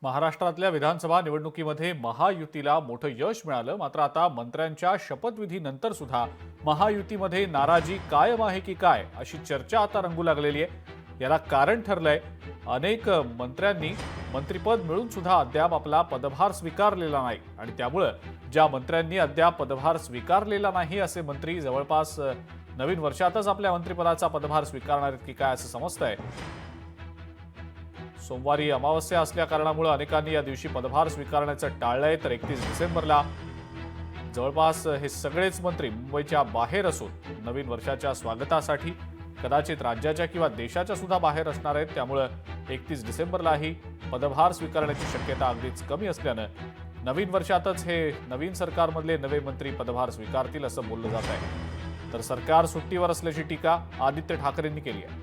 महाराष्ट्रातल्या विधानसभा निवडणुकीमध्ये महायुतीला मोठं यश मिळालं। मात्र आता मंत्र्यांच्या शपथविधीनंतर सुद्धा महायुतीमध्ये नाराजी कायम आहे की काय अशी चर्चा आता रंगू लागलेली आहे। याला कारण ठरलंय अनेक मंत्र्यांनी मंत्रिपद मिळून सुद्धा अद्याप आपला पदभार स्वीकारलेला नाही आणि त्यामुळे ज्या मंत्र्यांनी अद्याप पदभार स्वीकारलेला नाही असे मंत्री जवळपास नवीन वर्षातच आपल्या मंत्रिपदाचा पदभार स्वीकारणार आहेत की काय असं समजतंय। सोमवारी अमावस्या असल्या कारणामुळे अनेकांनी या दिवशी पदभार स्वीकारण्याचं टाळलंय, तर 31 डिसेंबरला जवळपास हे सगळेच मंत्री मुंबईच्या बाहेर असून नवीन वर्षाच्या स्वागतासाठी कदाचित राज्याच्या किंवा देशाच्या सुद्धा बाहेर असणार आहेत। त्यामुळे 31 डिसेंबरलाही पदभार स्वीकारण्याची शक्यता अगदीच कमी असल्यानं नवीन वर्षातच हे नवीन सरकारमधले नवे मंत्री पदभार स्वीकारतील असं बोललं जात आहे। तर सरकार सुट्टीवर असल्याची टीका आदित्य ठाकरेंनी केली आहे।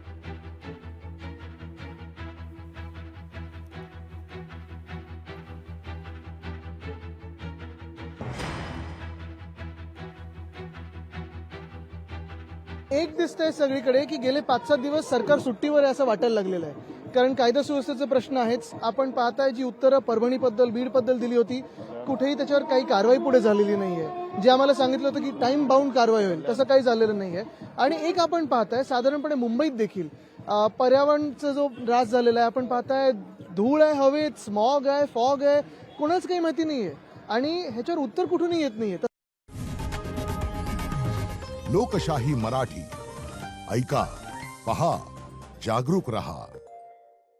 एक दिसतंय सगळीकडे की गेले 5-7 दिवस सरकार सुट्टीवर आहे असं वाटायला लागलेलं आहे। कारण कायदा सुव्यवस्थेचे प्रश्न आहेच। आपण पाहताय जी उत्तरं परभणीबद्दल बीडबद्दल दिली होती, कुठेही त्याच्यावर काही कारवाई पुढे झालेली नाहीये। जे आम्हाला सांगितलं होतं की टाइम बाउंड कारवाई होईल, तसं काही झालेलं नाहीये। आणि एक आपण पाहताय साधारणपणे मुंबईत देखील पर्यावरणाचा जो ऱ्हास झालेला आहे, आपण पाहताय धूळ आहे हवेत, स्मॉग आहे, फॉग आहे, कोणाच काही माहिती नाहीये आणि ह्याच्यावर उत्तर कुठूनही येत नाहीये। लोकशाही मराठी ऐका, पहा, जागरूक रहा।